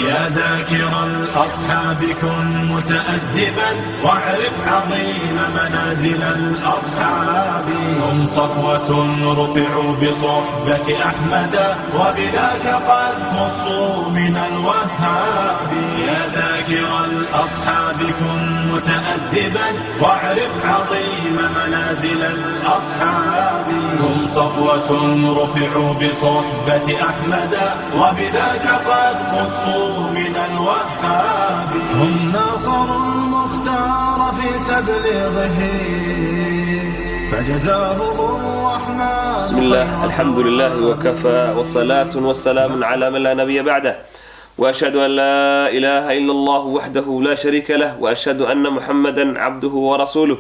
يا ذاكر الأصحاب كن متأدبا واعرف عظيم منازل الأصحاب. هم صفوة رفعوا بصحبة أحمد وبذاك قد خصوا من الوهاب. يا ذاكر الأصحاب كن متأدبا واعرف عظيم منازل الأصحاب. هم صفوة رفعوا بصحبة أحمد وبذاك قد خصوا من الوهاب. هم ناصروا المختار في تبليغه فجزاهم الرحمن. بسم الله، الحمد لله وكفى، والصلاة والسلام على من لا نبي بعده، وأشهد أن لا إله إلا الله وحده لا شريك له، وأشهد أن محمدا عبده ورسوله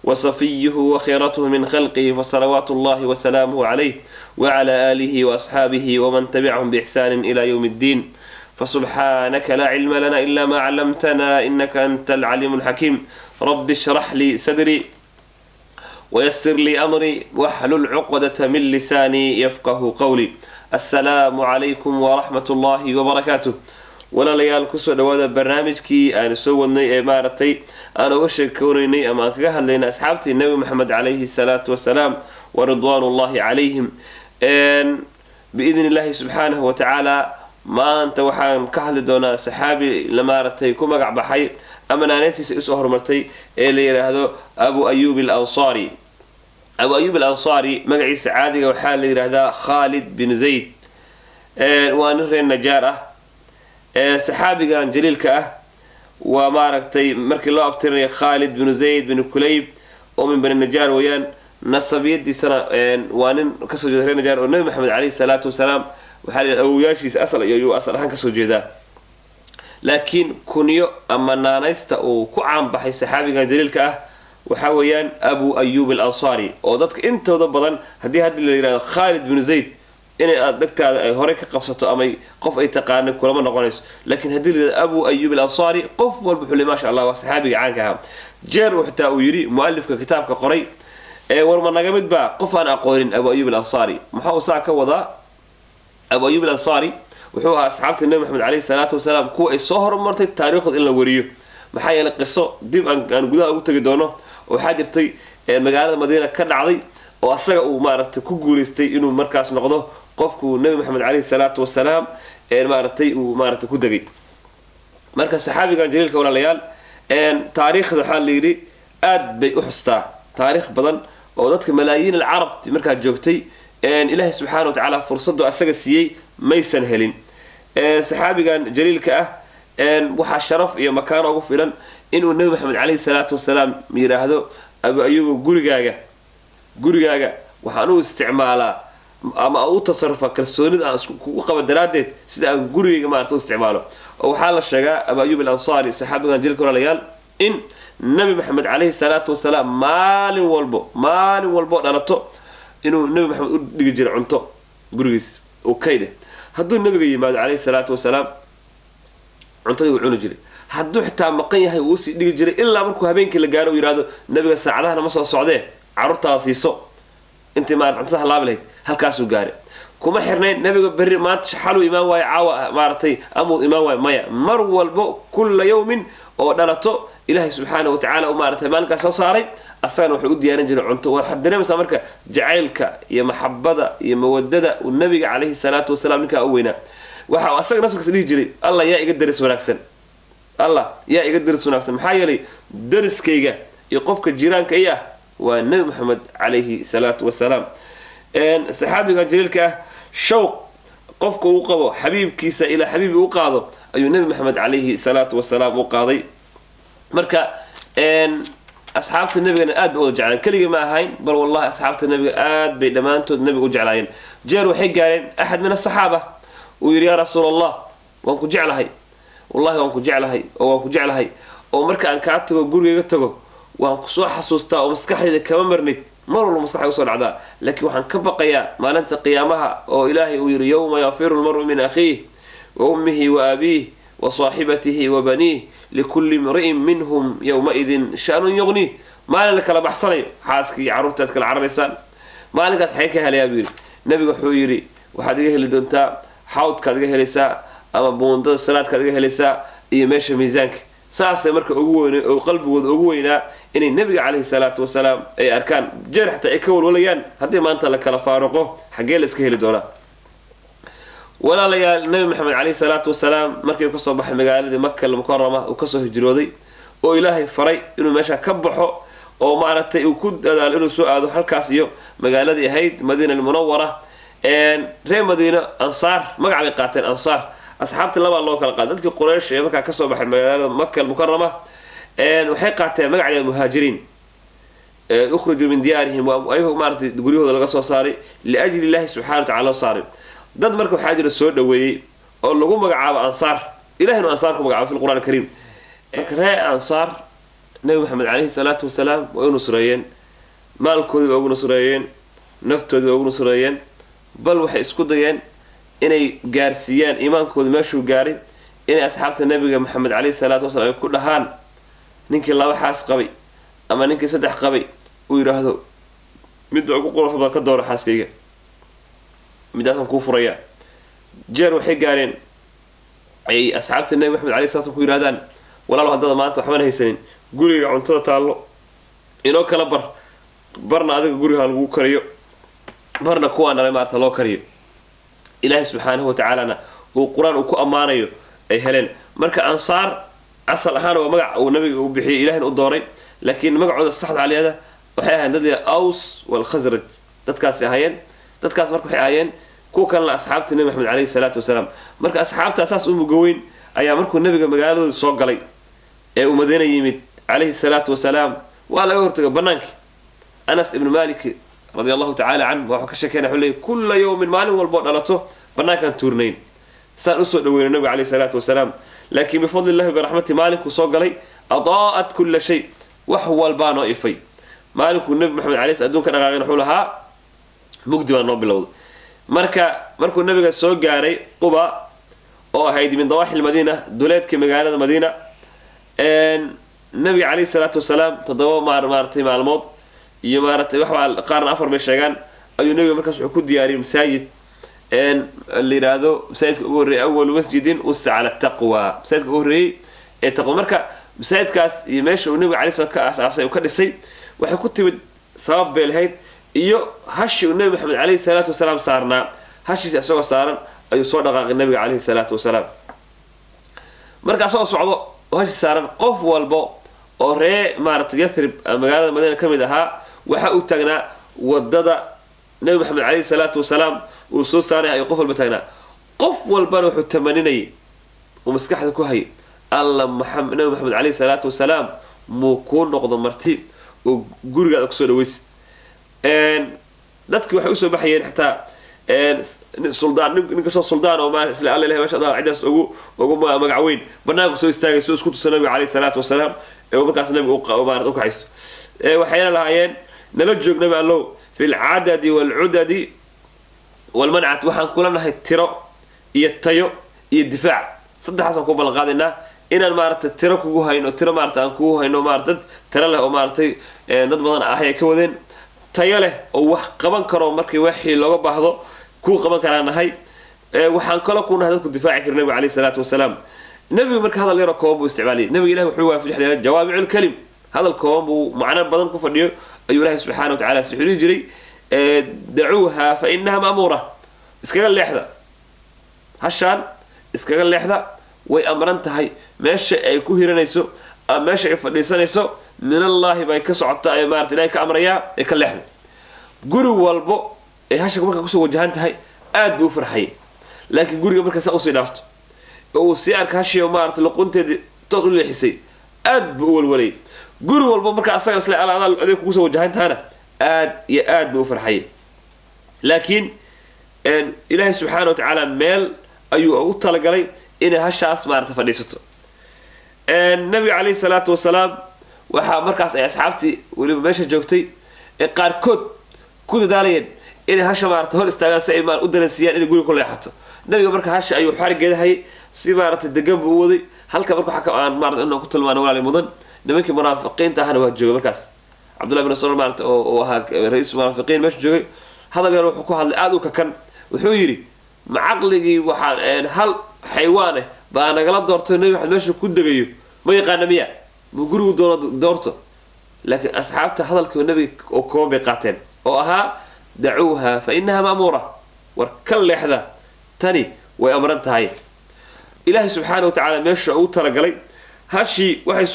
وصفيه وخيرته من خلقه، فصلوات الله وسلامه عليه وعلى آله وأصحابه ومن تبعهم بإحسان إلى يوم الدين. فسبحانك لا علم لنا إلا ما علمتنا إنك أنت العليم الحكيم. رب اشرح لي صدري ويسر لي أمري واحلل عقدة من لساني يفقه قولي. السلام عليكم ورحمة الله وبركاته. walaalayaal kusoo dhawaada barnaamijkii aan soo wadnay ee maaragtay aan uga sheekoonaynay ama aan kaga hadlaynay asxaabtii nabi maxamed calayhi salaatu wasalaam wa ridwaanullahi calayhim. biidni illaahi subxaanahu wa tacaala maanta waxaan ka hadli doonaa saxaabi la maaragtay ku magac baxay ama naanaysiisa usoo horumartay ee la yidhaahdo abu ayuub al-ansaari. abu ayuub al-ansaari magaciisa caadiga waxaa la yidhaahdaa khaalid bin zayd. waa nin reer najaar ah. saxaabigan jaliilka ah waa maaragtay markii loo abtirinayo khaalid bin zayd bin kulayb oo min bani najaar weeyaan. nasabiyadiisana waa nin kasoo jeeda reer najaar oo nabi maxamed calayhi salaatu wasalaam waxaa la awowayaashiisa asal ayuu asal ahaan kasoo jeedaa. laakiin kunyo ama naanaysta uu ku caanbaxay saxaabigan jaliilka ah waxaa weeyaan abu ayuub al-ansaari, oo dadka intooda badan haddii haddi la yidhahdo khaalid bin zayd inay aada dhegtaada ay horey ka qabsato ama qof ay taqaana kulama noqonayso. laakiin haddii la yidhahdo abu ayuub al-ansaari qof walba wuxuu le maasha allah waa saxaabiga caanka ahaa. jeer xitaa uu yidhi mu'alifka kitaabka qoray warma naga mid baa qof aan aqoonin abu ayuub al-ansaari. maxaa uu saa ka wadaa? abu ayuub al-ansaari wuxuu ahaa asxaabtii nabi maxamed calayhi salaatu wasalaam kuwa ay soo horumartay taariikhooda in la wariyo. maxaa yeelay qiso dib aan gudaha ugu tegi doono oo waxaa jirtay magaalada madiina ka dhacday oo asaga uu maaragtay ku guulaystay inuu markaas noqdo qofku nabi maxamed calayhi salaatu wasalaam maaragtay uu maaragtay ku degay. marka saxaabigan jaliilka walaalayaal taariikhda waxaa la yidhi aad bay u xustaa taariikh badan oo dadka malaayiin alcarabti markaa joogtay ilaahay subxaana wa tacaala fursadu asaga siiyey maysan helin. saxaabigan jaliilka ah waxaa sharaf iyo makaano ugu filan inuu nabi maxamed calayhi salaatu wasalaam yidhaahdo abu ayuubo gurigaaga waxaan u isticmaalaa ama u tasarufa kalsoonida aan kugu qaba daraaddeed sida aan gurigayga maarata u isticmaalo. oo waxaa la sheegaa abu ayuub al-ansaari saxaabigan jaliilka walaalayaal in nabi maxamed calayhi salaatu wasalaam maalin walbo dhalato inuu nabi maxamed u dhigi jiray cunto gurigiis oo kaydeh. hadduu nabiga yimaado calayhi salaatu wasalaam cuntadii uu cuni jiray. hadduu xitaa maqan yahay wuu usii dhigi jiray ilaa markuu habeenkii la gaaro uu yidhahdo nabiga saacadahana ma soo socdee carruurtaada siiso intii maarata cuntada halaabi lahayd halkaasuu gaare. kuma xirnayn nabiga berri maanta shaxaluu imaan waayo caawa maaragtay amuu imaan waayo maya. mar walbo kulla yawmin oo dhalato ilaahay subxaana wa tacaala u maaratay maalinkaas soo saaray asagana wuxuu u diyaarin jiray cunto. waxaad dareemaysaa marka jacaylka iyo maxabada iyo mawadada uu nabiga calayhi salaatu wasalaam ninkaa u weynaa. waxa asaga naftigiisa dhihi jiray allah yaa iga daris wanaagsan, allah yaa iga daris wanaagsan. maxaa yeelay dariskayga iyo qofka jiraanka i ah waa nabi maxamed calayhi salaatu wasalaam. saxaabigan jaliilka ah shawq qofka uu qabo xabiibkiisa ilaa xabiibi u qaado ayuu nabi maxamed calayhi salaatu wasalaam u qaaday. marka asxaabta nabigana aad bay wada jeclaan, keligii ma ahayn bal wallahi asxaabta nabiga aad bay dhammaantood nabiga u jeclaayeen. jeer waxay gaareen axad min asaxaaba uu yidhi yaa rasuul allah waan ku jeclahay, wallahi waan ku jeclahay oo waan ku jeclahay oo marka aan kaa tago gurigayga tago waan kusoo xasuustaa oo maskaxdayda kama marnid. mar walba maskaxda usoo dhacdaa, laakiin waxaan ka baqayaa maalinta qiyaamaha oo ilaahay uu yidhi yawma yafiru lmaru min akhiih wa ummihi wa abiih wa saaxibatihi wa baniih likulli imri'in minhum yowmaidin sha'nun yughniih. maalin la kala baxsanayo xaaskii iyo carruurtaad kala cararaysaan maalinkaas xagee ka helayaa buu yidhi. nabiga wuxuu yidhi waxaad iga heli doontaa xawdkaad iga helaysaa ama buundada salaadka laga helaysaa iyo meesha miisaanka saasay marka ugu weyn oo qalbigooda ugu weynaa inay nabiga calayhi salaatu wasalaam ay arkaan jeer xataa ay ka walwalayaan haddii maanta la kala faaruqo xaggee la iska heli doonaa walaalayaal nabi maxamed calayhi salaatu wasalaam markii uu kasoo baxay magaaladii maka almukarama uu kasoo hijrooday oo ilaahay faray inuu meesha ka baxo oo maaragtay uu ku dadaalo inuu soo aado halkaas iyo magaaladii ahayd madiina almunawara reer madiina ansaar magac bay qaateen ansaar asxaabtii labaa loo kala qaaday dadkii quraysh ee markaa kasoo baxay magaalada maka almukarama waxay qaateen magaca muhaajiriin ukhrijuu min diyaarihim ayagoo maaragtay guryahooda laga soo saaray liajli illaahi subxana wa tacala loo saaray dad marka waxaa jira soo dhaweeyey oo lagu magacaabo ansaar ilahinu ansaar ku magacaabo fi lqur'aan alkariim marka ree ansaar nabi maxamed calayhi salaatu wasalaam way u nusreeyeen maalkoodii waa ugu nusreeyeen naftoodii waa ugu nusreeyeen bal waxay isku dayeen inay gaarsiiyaan iimaankooda meeshuu gaaray inay asxaabta nabiga maxamed calayhi salaatu wasalaam ay ku dhahaan ninkii 2 xaas qabay ama ninkii 3 qabay uu yiraahdo midda ugu qurux badan ka dooro xaaskayga midaasan ku furaya jeer waxay gaareen ay asxaabta nabi maxamed calayhi salaatu ku yiraahdaan walaalo haddaba maanta waxbaan haysanin guriga cuntada taallo inoo kala barna adiga guriga lagu kariyo barna kuwaan dhalay maarta loo kariyo ilaahay subxaanahu wa tacaalana uu qur-aan uu ku ammaanayo ay heleen marka ansaar asal ahaan waa magac uu nabiga uu bixiyay ilaahina u dooray laakiin magacooda saxda caliada waxay ahaayeen dad aws wal khasraj dadkaas ahaayeen dadkaas marka waxay ahaayeen kuwa kalena asxaabta nabi maxamed calayhi salaatu wasalaam marka asxaabta asaas u mugaweyn ayaa markuu nabiga magaaladooda soo galay ee uu madiina yimid calayhi salaatu wasalaam waa laga hortagay bannaankii anas ibnu malik رضي الله تعالى عنه وحكشكنا حولي كل يوم مال والبعد لته بناك تورنين سأسود وين النبي عليه الصلاة والسلام لكن بفضل الله برحمته مالك وصوق لي أضاءت كل شيء وحو البانو إفي مالك والنبي محمد عليه الصلاة والسلام كان غاغين حولها مقدم النبي لو مركو النبي السوق جاري قبا أو هيدي من ضواحي المدينة دولات كمجال المدينة النبي عليه الصلاة والسلام تضوى مرتين مع الموت iyo maartay waxa qaarna 4 bay sheegan ayuu nabiga markaas wuxuu ku diyaariyay masaajid la yiraahdo masaajidka ugu horeeyay awwal masjidin us'a ala taqwa masaajidka ugu horeeyay ee taqwa marka masaajidkaas iyo meesha uu nabiga cali sallallahu alayhi wasallam ka dhisay waxay ku timid sabab beelhayd iyo hashi uu nabi maxamed calayhi salaatu wasalaam saarnaa hashiisa isagoo saaran ayuu soo dhaqaaqay nabiga calayhi salaatu wasalaam markaas oo socdo hashi saaran qof walbo oo ree maartay yathrib magaalada madiina kamid ahaa waxa uu taagnaa wadada nabi maxamed calayhi salaatu wasalaam uu soo saaray ay qof walba taagnaa qof walbana wuxuu tamaninay oo maskaxda ku hay alla maxamed nabi maxamed calayhi salaatu wasalaam muu ku noqdo marti oo guriga ku soo dhaweys dadkii waxay u soo baxayeen xataa suldaan ninka soo suldaan oo ma isla alla ilaahay masha cidaas ugu magacaweyn banaanka soo istaagay soo isku tusanay nabi calayhi salaatu wasalaam ee markaas nabiga uu maarad u kaxaysto waxayna lahaayeen nala joognaba allow fil adadi wal udadi wal man'at waxaan kula nahay tiro iyo tayo iyo difaac saddexaas aan ku balqaadina inaan maartay tiro kugu hayno tiro maartay aan kugu hayno maartay tiro leh oo maartay dad badan ah ay ka wadeen tayo leh oo wax qaban karo markii wixii looga baahdo ku qaban karanahay waxaan kala ku nahay dadku difaaci karnay nabi calayhi salaatu wasalaam nabi marka hadal yar koob uu isticmaalay nabi ilaahi wuxuu waafij xilal jawaami'ul kalim hadal koob uu macna badan ku fadhiyo ayuu ilaahi subhanahu wa ta'ala sixiri jiray da'uha fa innaha ma'mura iskaga leexda hashan iskaga leexda way amran tahay meesha ay ku hiranayso ama meesha ay fadhiisanayso min allah bay ka socotaa ay maartay ilaahi ka amraya ay ka leexda guri walbo ay hasha marka ku soo wajahan tahay aad buu farxay laakiin guriga marka sa u sii dhaafto oo si arkaashiyo maartay luqunteedii toos u leexisay aad buu walwalay guri walba marka asaga isla alaadaal adeeg ku soo wajahantaana aad iyo aad buu farxay laakiin ilaahi subhanahu wa ta'ala meel ayuu ugu talagalay in hashaas maartay fadhiisato nabi calayhi salaatu wasalaam waxa markaas ay asxaabtii waliba meesha joogtay ee qaarkood ku dadaalayeen in hasha maartay hor istaagaan si ay u dareensiyaan in guriga ku leexato nabiga marka hasha ayuu xarigeedahay si maartay degan buu waday halka marka waxa aan maartay inuu ku tilmaano walaal mudan nimankii munaafiqiinta ahna waa joogay markaas abdullah ibn sulaym maartay oo ahaa ra'iisul munaafiqiin meesha joogay hadal yar wuxuu ku hadlay aad u ka kan wuxuu yiri ma aqligii waxaan hal xayawaane baa nagala doortay nabi maxamed meesha ku degayo ma yaqaana miya muu gurigu doorto laakiin asxaabta hadalkii nabiga oo kooban bay qaateen oo ahaa dacuuha fa inaha ma'muura war ka leexda tani way amran tahay ilaahay subxaana wa tacaala meesha uu talagalay hashii waxay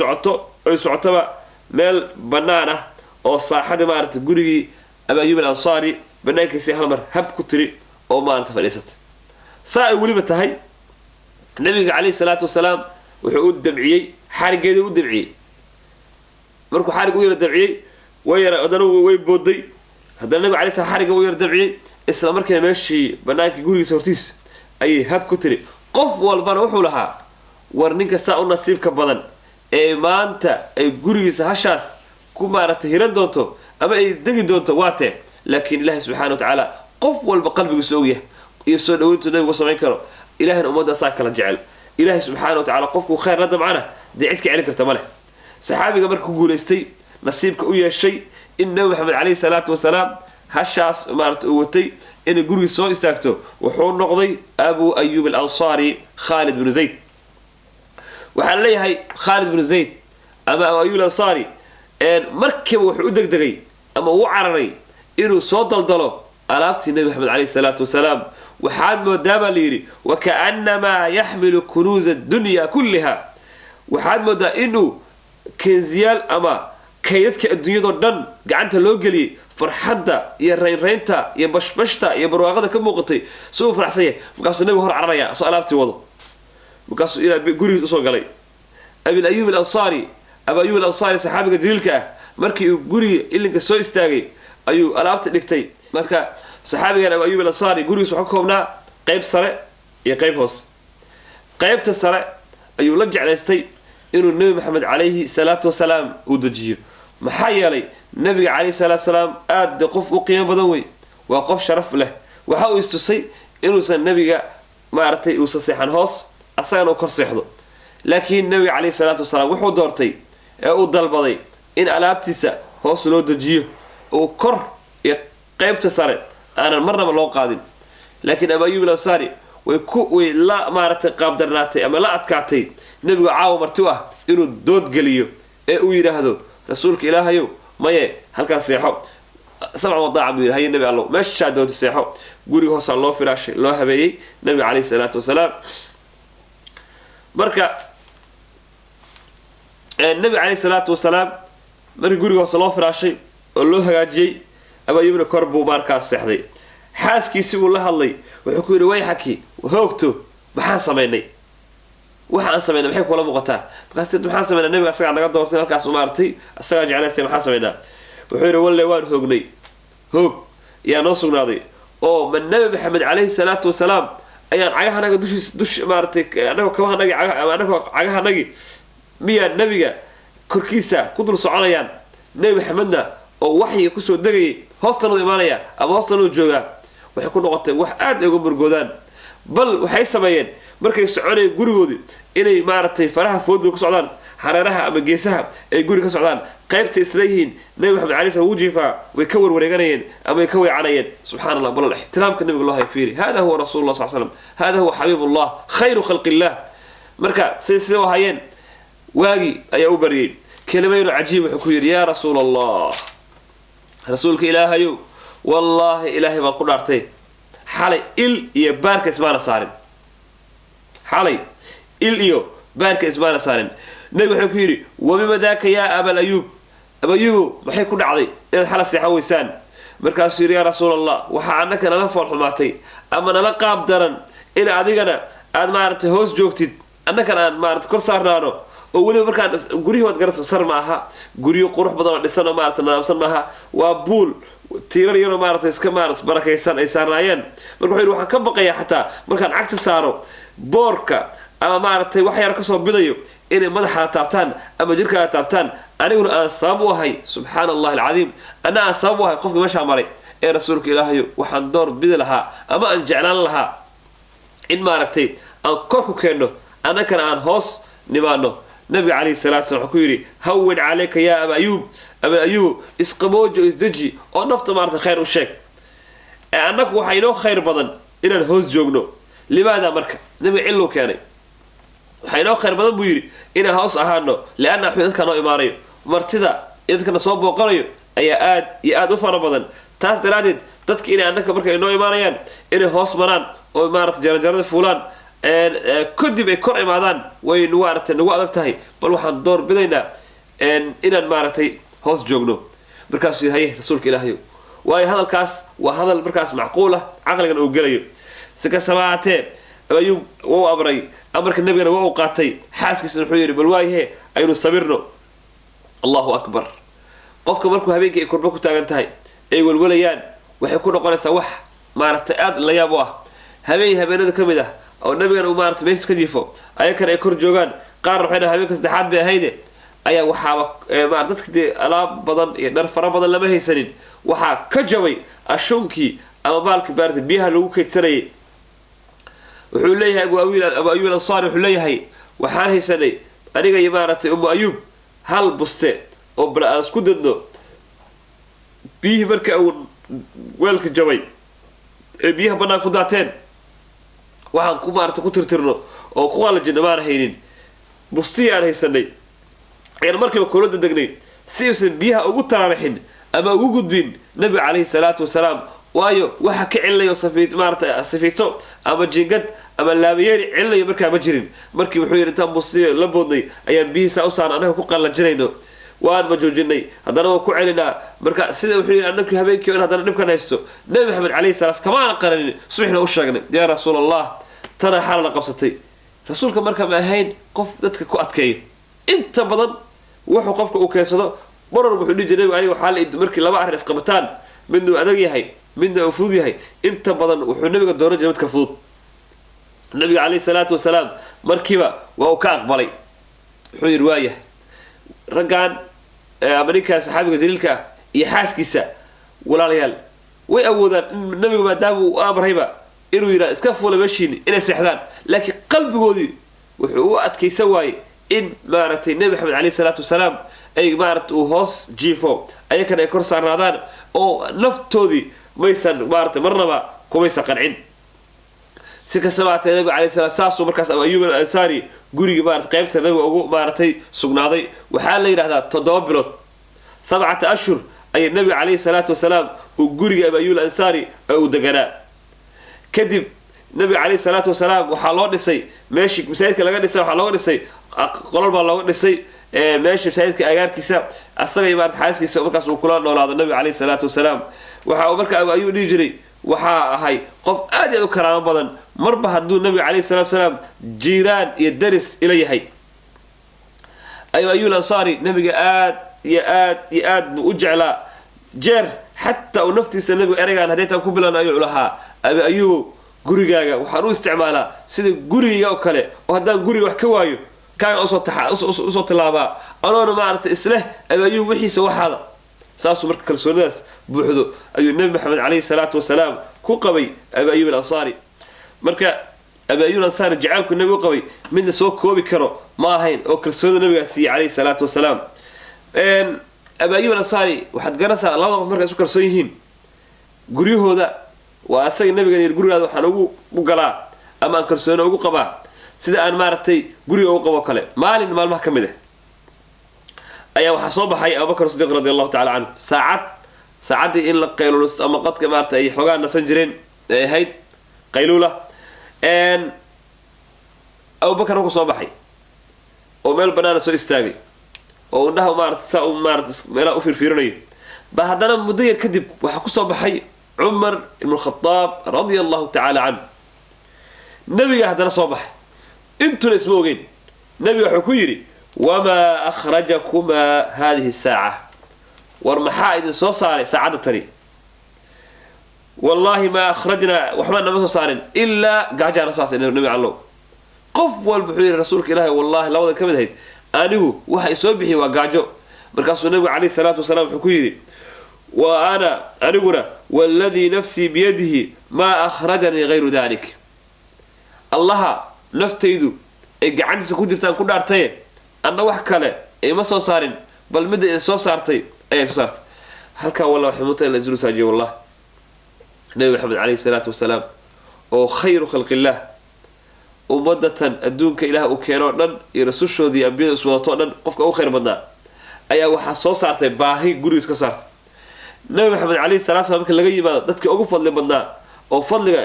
socotaba meel bannaan ah oo saaxadii maaragtay gurigii Abu Ayyub al-Ansari banaankiisii hal mar hab ku tiri oo maaragtay fadhiisatay saa ay weliba tahay nabiga calayhi salaatu wasalaam wuxuu u dabciyey xarigeedii u dabciyey markuu xarig u yara dabciyey haddana way booday haddana nabiga calayhi salaam xariga u yara dabciyey isla markiina meeshii bannaankii gurigiisa hortiisa ayay hab ku tiri qof walbana wuxuu lahaa war ninka saa u nasiibka badan ee maanta ay gurigiisa hashaas ku maaragtay hiran doonto ama ay degi doonto waatee laakiin ilaahay subxaana wa tacaala qof walba qalbigiisa ogyahay iyo soo dhaweyntu nabigu samayn karo ilaahayna ummadda asaa kala jecel ilaahay subxaana wa tacaala qofkuu khayr la damcana dee cid ka celin karta ma leh saxaabiga marka ku guulaystay nasiibka u yeeshay in nabi maxamed calayhi salaatu wasalaam hashaas maaragtay uu watay inay gurigiis soo istaagto wuxuu noqday Abu Ayyub al-Ansari Khalid bin Zayd waxaan leeyahay Khalid bin Zayd ama Abu Ayyub al-Ansari markiiba wuxuu u degdegay ama uu cararay inuu soo daldalo alaabtii nabi maxamed calayhi salaatu wasalaam waxaad moodaa baa layidhi wakaannamaa yaxmilu kunuuza addunya kullaha waxaad moodaa inuu kenziyaal ama kaydadka adduunyadoo dhan gacanta loo geliyey farxadda iyo raynraynta iyo bashbashta iyo barwaaqada ka muuqatay si uu faraxsan yahay markaasuu nabigu hor cararaya soo alaabtii wado markaasuu ilaa gurigiis usoo galay Abu Ayyub al-Ansari saxaabiga jaliilka ah markii uu guriga ilinka soo istaagay ayuu alaabta dhigtay marka saxaabigan Abu Ayyub al-Ansari gurigiisa wuxuu ka koobnaa qayb sare iyo qayb hoose qaybta sare ayuu la jeclaystay inuu nabi maxamed calayhi salaatu wasalaam uu dejiyo maxaa yeelay nabiga calayhi salaatu wasalaam aad qof u qiimo badan wey waa qof sharaf leh waxa uu istusay inuusan nabiga maaragtay uusan seexan hoos asagana uu kor seexdo laakiin nabiga calayhi salaatu wasalaam wuxuu doortay ee uu dalbaday in alaabtiisa hoos loo dejiyo uu kor iyo qaybta sare aanan marnaba loo qaadin laakiin Abu Ayyub al-Ansari way la maaragtay qaabdarnaatay ama la adkaatay nabigu caawa marti u ah inuu dood geliyo ee uu yidhaahdo rasuulka ilaahayow maye halkaas seexo sabca wadaaca buu yidhi haye nabi allow meeshaa doonta seexo guriga hoosaan loo firaashay loo habeeyey nabiga calayhi salaatu wasalaam marka nabiga calayhi salaatu wasalaam markii guriga hoose loo firaashay oo loo hagaajiyey Abu Ayyubna kor buu markaas seexday xaaskiisii buu la hadlay wuxuu ku yidhi wayxaki hoogto maxaan samaynay waxaan samaynay maxay kula muuqataa markaas maxaan samaynaa nabiga asagaa naga doortay halkaas maartay asagaa jeclaystay maxaan samaynaa wuxuu yidhi walle waan hoognay hoog yaa noo sugnaaday oo ma nabi maxamed calayhi salaatu wasalaam ayaan cagahanaga dush maartay anagoo cagahanagi miyaa nabiga korkiisa ku dul soconayaan nabi maxamedna oo waxyiga kusoo degayay hoostanadu imaanaya ama hoostanadu joogaa waxay ku noqotay wax aad uga murgoodaan bal waxay sameeyeen markay soconayeen gurigoodii inay maaragtay faraha foodooda ku socdaan hareeraha ama geesaha ay guri ka socdaan qaybta isleeyihiin nabi maxamed calayhi salaam wuu jiifaa way ka warwareeganayeen ama way ka weecanayeen subxaana allah bal ixtiraamka nabiga loo hayfiiri hada huwa rasuulullah sal slam hada huwa xabiibullah khayru khalqillah marka siday u hayeen waagii ayaa u baryay kelimaynu cajiib wuxuu ku yidhi yaa rasuul allah rasuulka ilaahayow wallaahi ilaahay baan ku dhaartay xalay il iyo baarka ismaana saarin nabi wuxuu ku yidhi wabima daaka yaa abal ayuub abayuubow maxay ku dhacday inaad xala seexan weysaan markaasuu yidhi yaa rasuul allah waxaa annaka nala fool xumaatay ama nala qaab daran in adigana aad maaragtay hoos joogtid annakana aan maaragtay kor saarnaano oo weliba markaan guryihii waad garas sar ma aha guryo qurux badan oo dhisan oo maaragtay nadaamsan maaha waa buul tiirar yaroo maaragtay iska maaragtay barakaysan ay saarnaayeen marka wuxuu yidhi waxaan ka baqayaa xataa markaan cagta saaro boorka ama maaragtay wax yar kasoo bidayo inay madaxaada taabtaan ama jirkaaga taabtaan aniguna aan sabab u ahay subxaana allahi alcadiim anna aan sabab u ahay qofka meeshaa maray ee rasuulka ilaahayo waxaan door bidi lahaa ama aan jeclaan lahaa in maaragtay aan kor ku keenno annakana aan hoos nimaano nabiga calayhi salaatu wasallam wuxuu ku yidhi hawin calayka yaa aba ayuub isqabooji oo isdeji oo nafta maaragtay khayr u sheeg annaku waxaa inoo khayr badan inaan hoos joogno limaada marka nabiga cillu keenay waxay noo khayr badan buu yidhi inaan hoos ahaano lianna waxuu dadka noo imaanayo martida iyo dadkana soo booqanayo ayaa aad iyo aad u fara badan taas daraaddeed dadka inay annaka marka ay noo imaanayaan inay hoos maraan oo maarata jaranjarada fuulaan kadib ay kor imaadaan way maaragtay nagu adag tahay bal waxaan door bidaynaa inaan maaragtay hoos joogno markaasuu yidhi haye rasuulka ilaahayow waayo hadalkaas waa hadal markaas macquul ah caqligan uu gelayo si kastaba ahaatee ayuu wuu amray amarka nabigana waa uu qaatay xaaskiisana wuxuu yidhi bal waayahe aynu sabirno allahu akbar qofka markuu habeenkii ay kurba ku taagan tahay ay walwalayaan waxay ku noqonaysaa wax maaragtay aad la yaab u ah habeenada ka mid ah oo nabigana uu maaragtay meeshis ka jiifo ayakana ay kor joogaan qaarna waxay dhahay habeenka saddexaad bay ahayde ayaa waxaaba dadka dee alaab badan iyo dhar fara badan lama haysanin waxaa ka jabay ashunkii ama baalkii maarata biyaha lagu kaydsanayay wuxuu leeyahay abu ayuub al-ansaari wuxuu leeyahay waxaan haysanay aniga iyo maaragtay umu ayuub hal buste oo bal aan isku dadno biyihii marka uu weelka jabay ee biyaha bannaan ku daateen waxaan ku maarata ku tirtirno oo ku qalajino maan haynin bustihii aan haysanay ayaan markiiba kula dadegnay si uusan biyaha ugu taraarixin ama ugu gudbin nabiga calayhi salaatu wasalaam waayo waxa ka celinayo maarata safiito ama jiingad ama laabayeeri celinayo markaa ma jirin markii wuxuu yidhi intaan bustihi la boodnay ayaan biyihiisaa u saaran annaga ku qallajinayno waan ma joojinay haddana waan ku celinaa marka sida wuxuu yidhi annakii habeenkii in haddana dhibkan haysto nabi maxamed calayhi salaam kamaana qaranin subaxna u sheegnay yaa rasuul allah tana xaalana qabsatay rasuulka marka ma ahayn qof dadka ku adkeeyo inta badan wuxuu qofka uu keensado barar wuxuu dhihi jiray aniga waxaa la markii laba arrin isqabataan midna uu adag yahay midna uu fudud yahay inta badan wuxuu nabiga dooran jiray midka fudud nabiga calayhi salaatu wasalaam markiiba waa uu ka aqbalay wuxuu yidhi waayahay raggan ama ninkaa saxaabiga daliilka ah iyo xaaskiisa walaalayaal way awoodaan in nabiga maadaama uu amrayba inuu yidhaha iska fuula meeshiini inay seexdaan laakiin qalbigoodii wuxuu u adkaysan waayey in maaragtay nebi maxamed calayhi salaatu wasalaam ay maaragtay uu hoos jiifo ayakana ay kor saarnaadaan oo naftoodii maysan maaragtay marnaba kumaysan qancin si kastaba haatee nabiga calayhi salaam saasuu markaas abu ayuub al-ansaari gurigii maarata qaybta nabiga ugu maaragtay sugnaaday waxaa la yidhahdaa 7 bilood 7 ashhur ayay nabiga calayhi salaatu wasalaam uu guriga abu ayuub al-ansaari uu deganaa kadib nabiga calayhi salaatu wasalaam waxaa loo dhisay meeshii masaajidka laga dhisay waxaa looga dhisay qolol baa looga dhisay meesha masaajidka agaarkiisa asaga iyo maarata xaaskiisa markaas uu kula noolaado nabiga calayhi salaatu wasalaam waxa uu marka abu ayuub dhihi jiray waxaa ahay qof aad iyo aad u karaamo badan marba hadduu nabiga calayhi salaatu wasalaam jiiraan iyo daris ila yahay abu ayuub al-ansaari nabiga aad iyo aad iyo aad buu u jeclaa jeer xataa uu naftiisa nabiga ereygaan haddaytaan ku bilan ayuu lahaa abu ayuubow gurigaaga waxaan u isticmaalaa sida gurigayga oo kale oo haddaan guriga wax ka waayo kaaga usoo tilaabaa anoona maaragtay isleh abu ayuub wixiisa waxaada saasuu marka kalsoonidaas buuxdo ayuu nabi maxamed calayhi salaatu wasalaam ku qabay abu ayuub al-ansaari marka abu ayuub al-ansaari jacaylku nabi u qabay mid la soo koobi karo ma ahayn oo kalsoonida nabigaa siiyey calayhi salaatu wasalaam abu ayuub al-ansaari waxaad garanaysaa labada qof markay isu kalsoon yihiin guryahooda waa asaga nabigan yir gurigaada waxaan ugu galaa ama aan kalsooni ugu qabaa sida aan maaragtay guriga ugu qabo kale maalin maalmaha ka mid ah ayaa waxaa soo baxay abubakar sidiiq radiallahu tacala canhu saacaddii in la qayluulo ama qadka maaragtay ay xoogaa nasan jireen ay ahayd qayluula abubakar markuu soo baxay oo meel bannaana soo istaagay oo indhaha maaragtay saa u maaragtay meelaha u fiirfiirinayo baa haddana muddo yar kadib waxaa ku soo baxay cumar ibn khadaab radia allahu tacaala canhu nabiga haddana soo baxay intuna isma ogeyn nabiga wuxuu ku yidhi wamaa akhrajakumaa haadihi saaca war maxaa idin soo saaray saacadda tani wallaahi maa akhrajnaa waxbaa nama soo saarin ilaa gaajaana saartay nabi allow qof walba wuxuu yidhi rasuulka ilaahi wallahi labada ka mid ahayd anigu waxa isoo bixiyay waa gaajo markaasuu nabigu calayhi salaatu wasalaam wuxuu ku yidhi وأنا أنقنا والذي نفسي بيده ما أخرجني غير ذلك الله نفتيدو قاعد سكوجرتان كل أرتين أنا وحكله أي ما صارين بل مدة صارتي أي صارت هل كان والله حموت إلا زلوا ساجي والله النبي محمد عليه الصلاة والسلام أو خير خلق الله ummadatan adduunka ilaah uu keeno dhan iyo rasuushoodii ambiyada iswadato dhan qofka ugu khayr badnaa ayaa waxaa soo saartay baahi gurigiis ka saartay nabi maxamed calayhi salaatu salaam marka laga yimaado dadka ugu fadli badnaa oo fadliga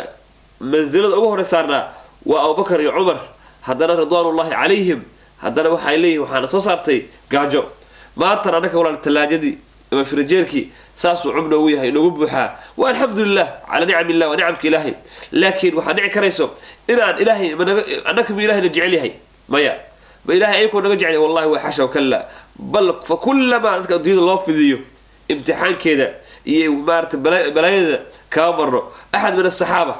mansilada ugu hore saarnaa waa abubakar iyo cumar haddana ridwaanullaahi calayhim haddana waxay leeyihin waxaana soo saartay gaajo maantana annaka walaal tallaajadii ama firijeerkii saasuu cub noogu yahay noogu buuxaa wa alxamdulilah calaa nicamillah wa nicamka ilaahay laakiin waxaa dhici karayso inaan ilaahay annaka ma ilahayna jecel yahay maya ma ilaahay ayakoo naga jecel yahay wallahi waa xasha wakalla bal fa kullamaa dadka adduunyada loo fidiyo imtixaankeeda iyo maarata balaayada kama marno axad min asaxaaba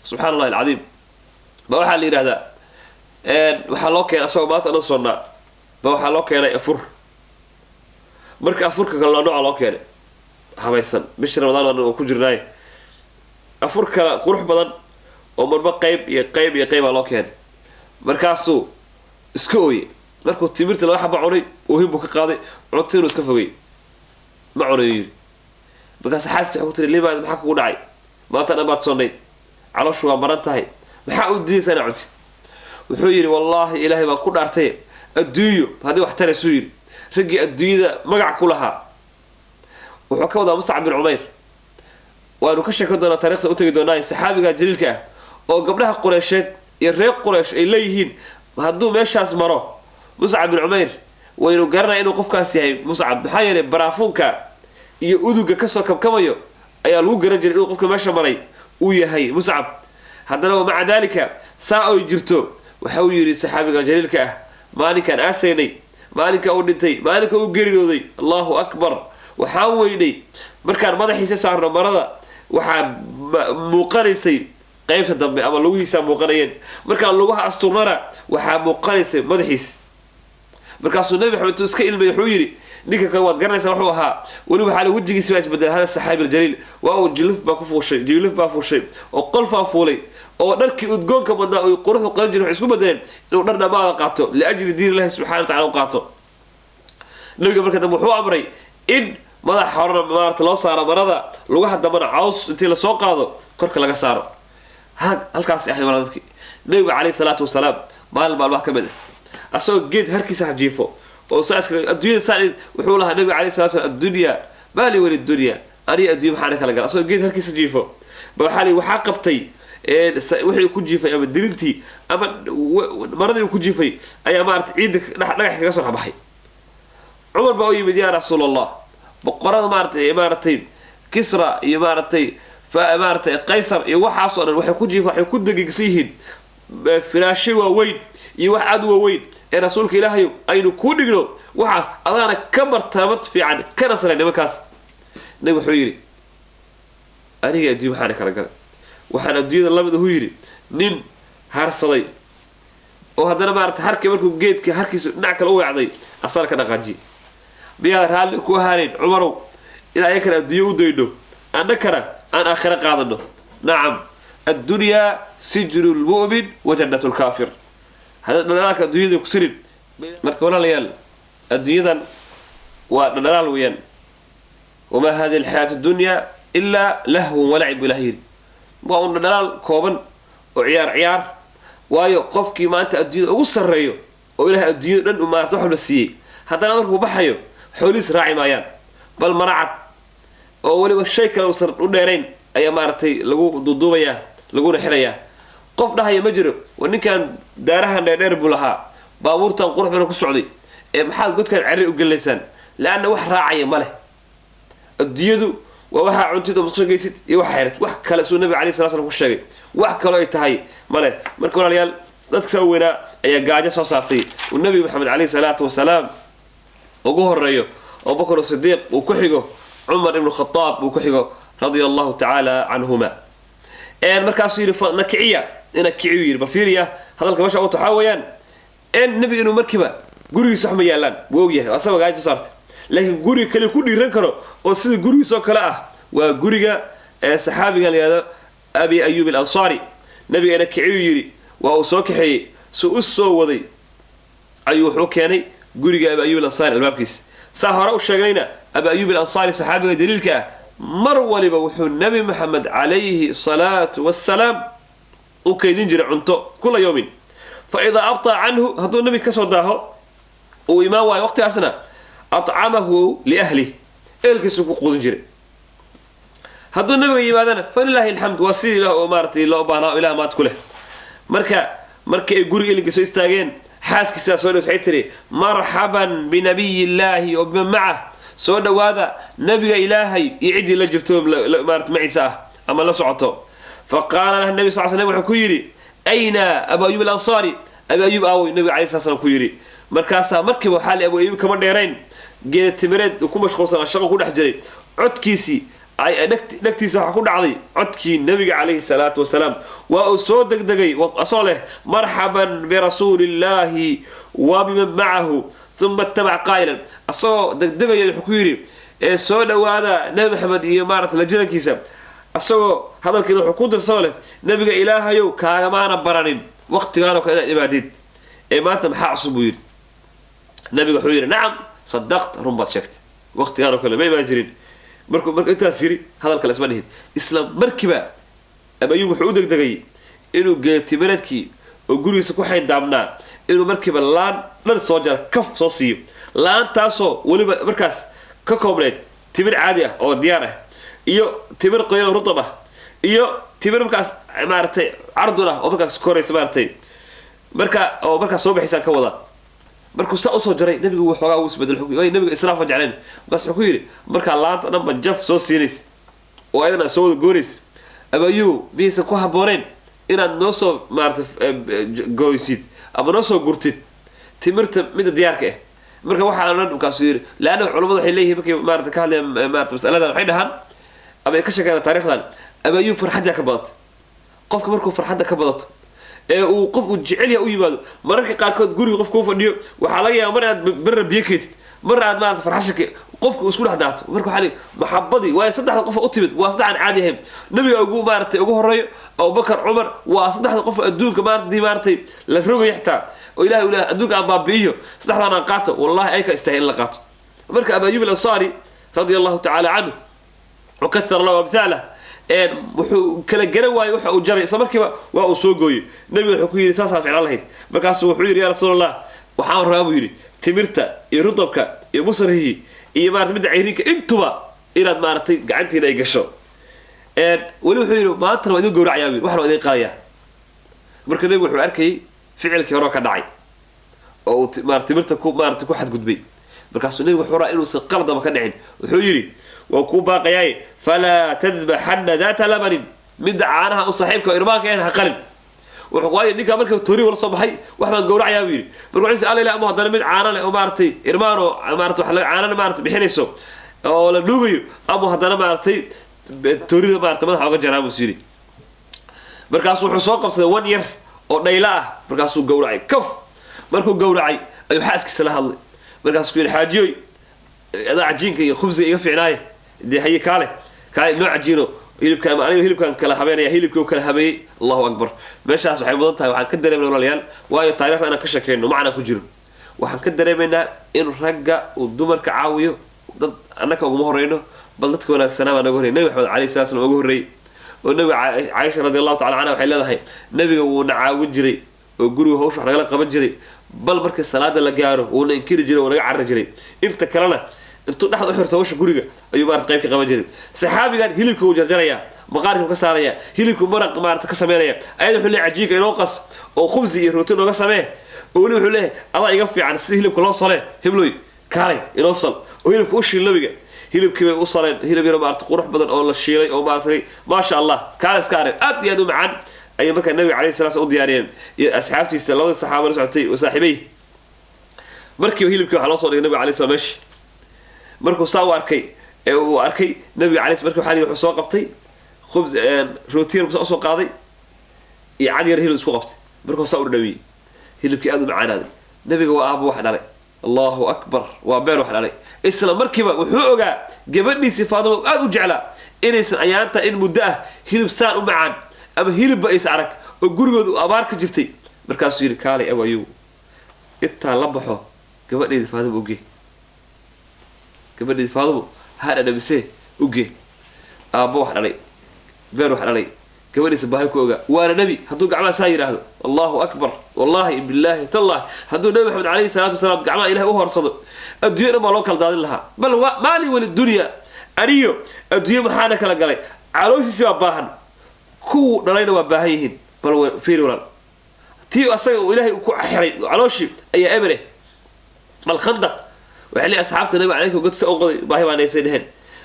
subxana allahi alcadiim ba waxaa la yidhahdaa waxaa loo keenay asagoo maanta dhan sonnaa ba waxaa loo keenay afur marka afurka kale nooca loo keenay habaysan bishii ramadaan oo ku jirnaaye afur kale qurux badan oo marba qayb iyo qayb loo keenay markaasuu iska ooyey markuu timirta laba xaba cunay oohin buu ka qaaday cunta inuu iska fogay ma cunayo yidhi markaas xaasis waxay ku tiri limaad maxaa kugu dhacay maanta dhan baad sonnayd calooshu waa maran tahay maxaa u diidaysaa inaa cuntid wuxuu yidhi wallaahi ilaahay baan ku dhaartay adduunyo haddii wax taraysuu yidhi raggii adduunyada magac ku lahaa wuxuu ka wadaa muscab bin cumayr waanu ka sheekan doonaa taariikhda u tegi doonaa saxaabiga jaliilka ah oo gabdhaha qureysheed iyo reer quraysh ay leeyihiin hadduu meeshaas maro muscab bin cumayr waynu garanaya inuu qofkaas yahay muscab maxaa yeelay baraafuunka iyo uduga kasoo kabkamayo ayaa lagu garan jiray inuu qofka meesha maray uu yahay muscab haddana wamaca daalika saa oy jirto waxa uu yidhi saxaabiga jaliilka ah maalinkaan aasaynay maalinka uu dhintay maalinka uu geeriyooday allahu akbar waxaan weynay markaan madaxiisa saarno marada waxaa muuqanaysay qaybta dambe ama lugihiisaa muuqanayeen markaan lugaha asturnana waxaa muuqanaysay madaxiisa markaasuu nabi maxamed iska ilmay wuxuu yidhi ninka kale waad garanaysaa wuxuu ahaa weli waxaa la wejigiisi baa isbedelay hada saxaabi aljaliil waa uu jilif baa fuushay oo qolfaa fuulay oo dharkii udgoonka badnaa oo quruxdu qalan jiray waxay isku bedeleen inuu dhar dhammaada qaato liajli diin illahi subxana wa tacala u qaato nabiga marka dambe wuxuu amray in madaxa horena maarata loo saaro marada lugaha dambana caws intii lasoo qaado korka laga saaro halkaas ahay wala dadkii nabiga calayhi salaatu wasalaam maalin maalmaha ka mid ah asagoo geed harkiisa hajiifo oo saaska adduunyada saa wuxuu lahaa nabiga calayhi salaatu wasalaam addunya maali wali dunya aniga adduunya maxaana kala gala asagoo geed harkiisa jiifo ba waxaa qabtay wixii ku jiifay ama dirintii ama maradii uu ku jiifay ayaa maarata ciidda dhagax kaga soo baxay cumar baa u yimid yaa rasuul allah boqorada maaratay kisra iyo maaratay qaysar iyo waxaasoo dhan waxay ku jiifa waxay ku degegsan yihiin firaashay waaweyn iyo wax aad waaweyn ee rasuulka ilaahay aynu kuu dhigno waxaas adaana ka martabad fiican kana sare nimankaas nabi wuxuu yidhi aniga adduunya maxaana kala galay waxaan adduunyada lamid ahu yidhi nin harsaday oo haddana maarata harkii markuu geedka harkiisa dhinac kale u weecday asana ka dhaqaajiyay miyaad raalli ku ahaanayn cumarow ilaa ayakana adduunyo u dayno annakana aan aakhiro qaadano nacam addunyaa sijnu lmu'min wa jannatu lkaafir hadda dhaldhalaalka adduunyada ku sirin marka walaalayaal adduunyadan waa dhaldhalaal weeyaan wamaa hadihi alxayaatu addunyaa ilaa lahwun walacib ilaah yidhi waa un dhaldhalaal kooban oo ciyaar waayo qofkii maanta adduunyada ugu sarreeyo oo ilahay adduunyada dhan u maarata wax walba siiyey haddana markuu baxayo xoolihiis raaci maayaan bal maracad oo weliba shay kale uusan u dheerayn ayaa maaragtay lagu duuduubayaa laguna xirayaa qof dhahaya ma jiro waa ninkan daarahan dheerdheer buu lahaa baabuurtan qurux badan ku socday ee maxaad godkan carri u gelinaysaan la-anna wax raacaya ma leh adduunyadu waa waxaa cuntida masqashagaysid iyo waxa xerat wax kale suu nabiga alayhi salatu wasallam ku sheegay wax kaloo ay tahay ma leh marka walaalayaal dadka soo weynaa ayaa gaajo soo saartay uu nabi maxamed alayhi salaatu wasalaam ugu horeeyo abubakr sidiiq uu ku xigo cumar ibn khataab uu ku xigo radia allahu tacaala canhuma markaasuu yidhi nakiciya ina kiciyu yidhi bafiiriya hadalka meesha u waxaa weeyaan nabiga inuu markiiba gurigiisa wax ma yaalaan wuu ogyahay asaba gaajo soo saartay laakiin guriga kale ku dhiiran karo oo sida gurigiisoo kale ah waa guriga saxaabiga la yihahdo abi ayub alansaari nabiga ina kiciyu yidhi waa uu soo kaxeeyey si u soo waday ayuu wuxuu keenay guriga abi ayub alansaari albaabkiisa saa hore u sheegnayna abi ayub alansaari saxaabiga daliilka ah mar waliba wuxuu nabi maxamed calayhi salaatu wassalaam وكيدين جري عنتو كل يوم فإذا أبطأ عنه هدو النبي كسر داهو وإمام واي وقت أسنا أطعمه لأهله الكسو قودين جري هدو النبي يبادنا فلله الحمد وسيل له أمارتي له بانا إله ما تكله مركا يقول اللي كسو استاجين حاس كسا سولو سعيتري مرحبا بنبي الله وبمن معه سودا وهذا نبي إلهي يعدي لجبتهم مارت معي ساه أما لا سعته فقال له النبي صلى الله عليه وسلم وحكيري أين أبو أيوب الأنصاري أبو أيوب أو النبي عليه الصلاة والسلام كيري مركاسا مركب حال أبو أيوب كمان ديرين جيت تمرد وكم مشغول صار الشغل كله حجري عد كيسي أي نكتي صح كل عضي عد كي النبي عليه الصلاة والسلام وأصود دقي وأصله مرحبا برسول الله وبمن معه ثم اتبع قائلا أصود دقي الحكيري سودا وهذا نبي محمد إمارة لجنة كيسا أصود هذا الكلام حكود الصالح نبي إله يو كاغمان برانين وقت كانوا كنا إبادين إماتة محا عصبوير نبي حوير نعم صدقت رمبات شكت وقت كانوا كنا ما يباجرين مركب أنت سيري هذا الكلام اسمه إسلام مركبة أما يوم حودك دقي إنه جت بلدكي وقولوا يسكوا حين دعمنا إنه مركبة لان صاجر كف صوصي لان تاسو ولي مركز ككوبلت تمر عادية أو ديارة iyo timir qoyan rutaba iyo timir markaas maartay arduna oo markaas koreys maartay marka soo bixisaan ka wada markuu saa u soo jaray nabigu wuxuu xoogaa u isbedel xukmi ay nabiga israaf jacleen markaas wuxuu yiri marka laanta dhanba jaf soo siinis oo ayadana soo gooris abayu biisa ku habooneen inaad noo soo maartay gooysid ama noo soo gurtid timirta mid diyaarka ah marka waxa aan markaas yiri laana culimadu waxay leeyihiin markay maartay ka hadlayaan maartay mas'aladan waxay dhahan أما كشكل تاريخ ذا أما يوم فرحتها كبرت قف مركو فرحتها كبرت وقف وجعلها ويبادو مرة قال كود قولي قف كوف اليوم وحاليا مرة برا بيكيت مرة ما فرحشك قف وسكول حدات مركو حالي محبضي ويصدح القف أطيبت وأصدح عن عادهم نبي أقول مارتي أقول الرأي أو بكر عمر وأصدح القف الدوك مارتي دي مارتي للروج يحتاج وإله ولا الدوك عن بابيه صدح لنا قاته والله أيك استهل لقاته مركو أبا أيوب الأنصاري رضي الله تعالى عنه وكثر الله أمثاله وحو كلا جرواي وحو جري صبركي وأسوقي نبي الحكومة ساسا في الله بكاس وحوير يا رسول الله وحاول رابيري تمرتا يرطبك يبصره يمارت من عيريك انتوا إلى مارتي قعدتي لا يقشوا ولو حيروا ما ترى ودي جورع يابي وحنا ودي قاية بركة نبي وحو أركي فعلك وراك داعي أو مارت مرتكو مارتكو حد قدبي بركاس نبي وحو رأي إنه سقرض ما كان عين وحويري وكوبا قياي فلا تذبحن ذات لبن مدعانها صاحبك وإرماك إنها قلب وحقواي نيكا مركب توري ولا صباحي وحنا نقول يا ويري بنقول عيسى قال لا ما هذا مد عانه ومارتي إرمانو مارتو حلا عانه مارتي بحنيسو ولا نوغيو أبو هذا مارتي توري مارتي ما حاجة جرام سيري مركاسو حسوق بس 1 year أو نيلا مركاسو قورعي كف مركو قورعي أيو حاسك سلا هذا مركاسو كل حاجيوي هذا عجينك خبز يقف عناية دي هي كاله نوع عجينه هيلب كان أنا هيلب كان كلا حبينا هيلب كيو كلا حبي الله أكبر ماشي عصب حيبضتها وحن كدر من الرجال وايد تعرف أنا كشك إنه معنا كجرو وحن كدر منا إنه رجع والدمر كعاويه ضد أنا كجمهورينه بلدك وأنا سلام أنا جهري النبي محمد عليه الصلاة والسلام جهري والنبي عائشة رضي الله تعالى عنها وحيلها هي النبي ونعاود جري وجرو هوش حرقنا قبل جري بل مركز الصلاة اللي جاره وننكر جري ونقعر جري أنت كلنا انتو دحد خيرته وش غوريغا ايو بارت قيبك قبا جيرين صحابي كان هيلبكو جرجريا مقاركو كساريا هيلبكو مرق مارت كسمينيا ايده خلي عجيك انو قص او خبز iyo rooti looga samee oo wali wuxuu leeyahay Allah iga fiican si hilibka loo sale hibloy kaalay inoo sal oo hilibku u shiilabiga hilibkii bay u saleen hilib yar maarta qurux badan oo la shiilay oo maartay ma sha Allah kaal iska arag aad iyo aad u macaan ay marka nabi kaleey salaas u diyaariyeen iyo asxaabtiisa labada saxaabada socotay oo saaxiibay markii hilibkii waxa loo soo dhigay nabi kaleey salaam markuu soo arkay uu arkay nabiga calays markuu xali wuxuu soo qabtay khubz rootiir uu soo qaaday iyo cad yar hilib isku qabtay markuu soo dhawiyay hilibkii aad u macaanaaday nabiga waa aab wax dhalay Allahu akbar waa beer wax dhalay isla markiiba wuxuu ogaa gabadhiisa Faadimo aad u jeclaa inaysan ayaanta in muddo ah hilib saan u macaan ama hilib ba is arag oo gurigooda abaar ka jirtay markaas yiri kaalay awayu inta la baxo gabadheeda Faadimo oge gabadhii Faadimo hada dhabisay uge aabo wax dhalay beer wax dhalay gabadhiisa baahi ku ogaa waana nabi hadduu gacmaha saa yiraahdo Allahu akbar wallahi billahi tallahi hadduu nabi Maxamed alayhi salaatu wasalaam gacmaha ilaahay u horsado adduunyada ma loo kala daadin lahaa bal maali wal dunya ariyo adduunya maxaana kala galay calooshiisa waa baahan ku dhalayna waa baahan yihiin bal fiirwal tii asaga ilaahay ku xiray calooshi ayaa ebre bal khandaq waxay leeyahay asxaabta nabi alayhi godka oo qoday baahi baan ay saydeen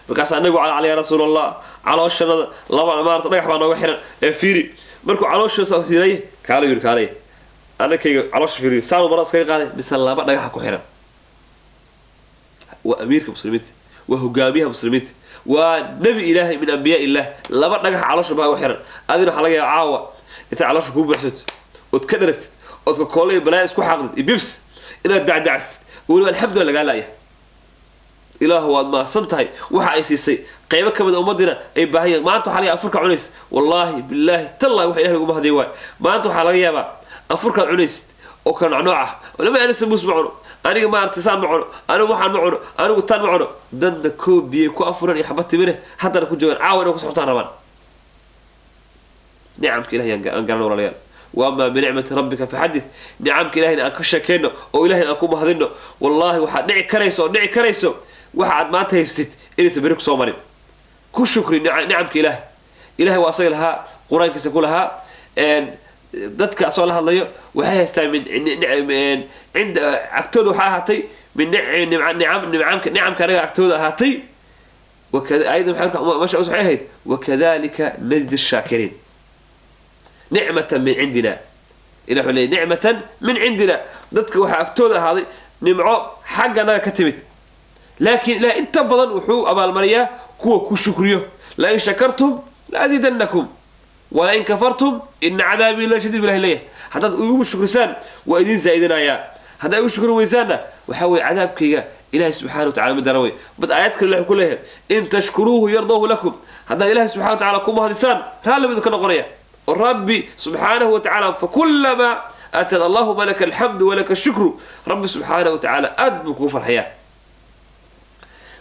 markaas anagu cali ya rasuulallah calooshada laba maarta dhagax baan nooga xiran ee fiiri markuu caloosha soo siiyay kaala yiri kaalay anakayga caloosha fiiri saaw maras ka qaaday bisal laba dhagax ku xiran wa amiirka muslimiinta wa hogaamiyaha muslimiinta wa nabi ilaahi min anbiya illah laba dhagax caloosha baa u xiran adina waxa laga yaabaa caawa inta caloosha ku buuxsato oo ka dharagtid oo ka koolay balaa isku xaqdid ibibs ila dacdacst wali alxamdulillah laga laaya ilaahu waad ma santahay waxa ay siisay qaybo kamid ummadina ay baahiyeen maanta waxa laga afurka cunays wallahi billahi tallahi waxa ilaahay ugu mahadiyo waay maanta waxa laga yaabaa afurka cunays oo kan nooc ah lama aan samus macuno aniga ma artisaan macuno anigu waxaan macuno anigu tan macuno danda koobiye ku afuran iyo xabad timire haddana ku joogan caawana ku socotaan rabaan ni'amka ilaahay aan garan walaalayaal وأما بنعمة ربك فحدث نعمك إلهنا أكشكينه أو إلهنا أكون مهذنه والله وحد نعي كريسو وحد ما تهستت إلي تبرك صومرين كل شكر نعمك إله واصل لها قرآن كسكولها ضدك أصول لها الله وهي يستعمل من عند عكتود وحاهاتي من نعم كان عكتود هاتي وكذا أيضا ما شاء الله وكذلك نجد الشاكرين نعمة من عندنا إلى حلي نعمة من عندنا ضدك وحاكتوذا هذه نمعو حقنا كتبت لكن لا انت بضن وحو أبا المريا كو شكريو لا إن شكرتم لأزيدنكم ولا إن كفرتم إن عذابي لا شديد بالله إليه حتى يوم الشكرسان وإذن زائدنا يا هذا يوم الشكر ويزانا وحاول عذابك يا إلهي سبحانه وتعالى من دروي بد آياتك الله كلها إن تشكروه يرضوه لكم هذا إلهي سبحانه وتعالى كم هذا لسان هذا من ذكر قرية ربي سبحانه وتعالى فكلما أتى الله لك الحمد ولك الشكر ربي سبحانه وتعالى أدبك وفرحياه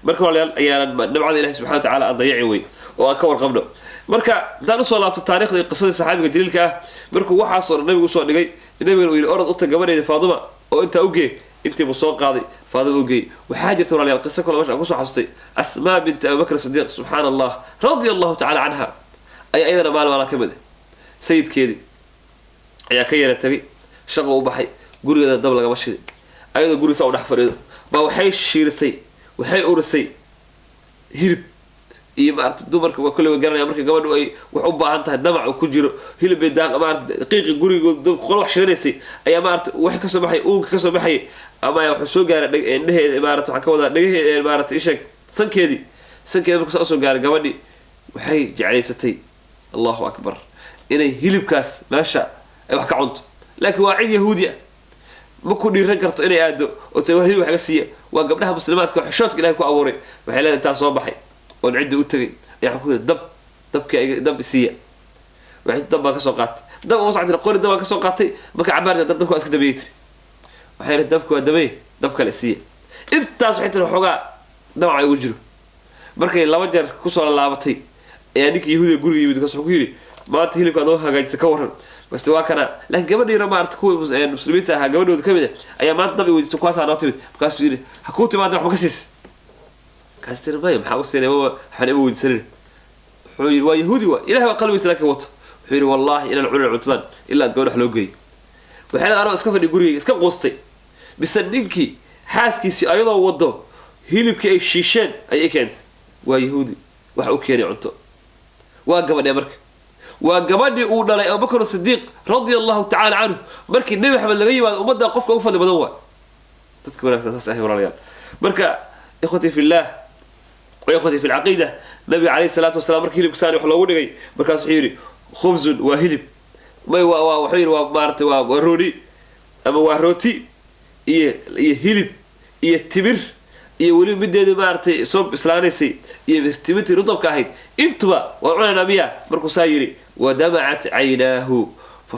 marka walaal ayaan nabcada Ilaahay subhanahu wa ta'ala adayay way oo ka warqabno marka daan soo laabto taariikhda qisadii saxaabiga jaliilka ah markuu waxa soo nabigu soo dhigay nabigu uu orod u ta gabadheeda Faaduma oo inta u geey intii uu soo qaaday Faaduma u geey waxa jirta walaal qisa kale waxa ku soo xasustay Asma bint Abu Bakr Siddiq subhanallah radiyallahu ta'ala anha ay ayadana maalmaha kamid sayidkeedii ayaa ka yara tagay shaqo u baxay gurigeeda dab laga bashiday ayadoo guriga u dhax fariido ba waxay shiirsay waxay urisay hilib iyo maarta dumarka waa kulli garanaya marka gabadhu ay wax u baahan tahay damac ku jiro hilib daaq maarta daqiiqi gurigooda qol wax shiirsay ayaa maarta wax ka soo baxay uunka ka soo baxay ama wax soo gaaray indhaheeda maarta waxa ka wada dhagaheeda maarta ishag sankeeda marka soo gaaray gabadhi waxay jeclaysatay Allahu akbar inay hilibkaas meesha ay wax ka cunto laakiin waa cid yahuudi ah ma ku dhiiran karto inay aado oo tawxiid wax ka siiyo waa gabdhaha muslimaadka xishoodka Ilaahay ku abuuray waxay leedahay taas soo baxay oo cid u tagay ayaa ku yiri dabka siiya waxay dab ka soo qaatay dab oo socda qori dab ka soo qaatay marka cabaarta dabka iska dabeeyay waxay leedahay dabka waa dabeey dabka la siiya intaas waxay tir xogaa dab ay u jiro markay laba jeer ku soo laabatay ayaa ninkii yahuudiga guriga yimid ka soo ku yiri maanta hilibka adoo hagaajisa ka waran بس واكنا لكن قبل يرى ما أرتكوا المسلمين تها قبل ود كمده أيام ما تطبي ويجتوا كواس على ناطبت بكاس يري حكوتي ما دام مكسس كاستر ما يم حاول سنة هو حنبي وينسر حوي ويهودي إله وقلبي سلك وط حوي والله إلى العلو العطلان إلا تقول حلوقي وحنا أنا أسكف يقولي أسكف قصتي بس نينكي حاسكي أيضا وضه هيلب كأي شيشان أي كانت ويهودي وحوكيني عنده وقبل يا مرك وقبل ودل أبو بكر الصديق رضي الله تعالى عنه مركي النبي محمد لغي ومدى قفك وفد بدوا تذكر تسأله وريال مركا إخوتي في الله وإخوتي في العقيدة النبي عليه الصلاة والسلام مركي هلب كساني وحلوه لغي مركا صحيري خبز وهلب ما وحير ومارت وروني أما وروتي هلب التمر ولي بدي مارتي صوب إسلاميسي تمتي رطب كاهيد انتوا وعنا نبيا مركو سايري ودمعت عيناه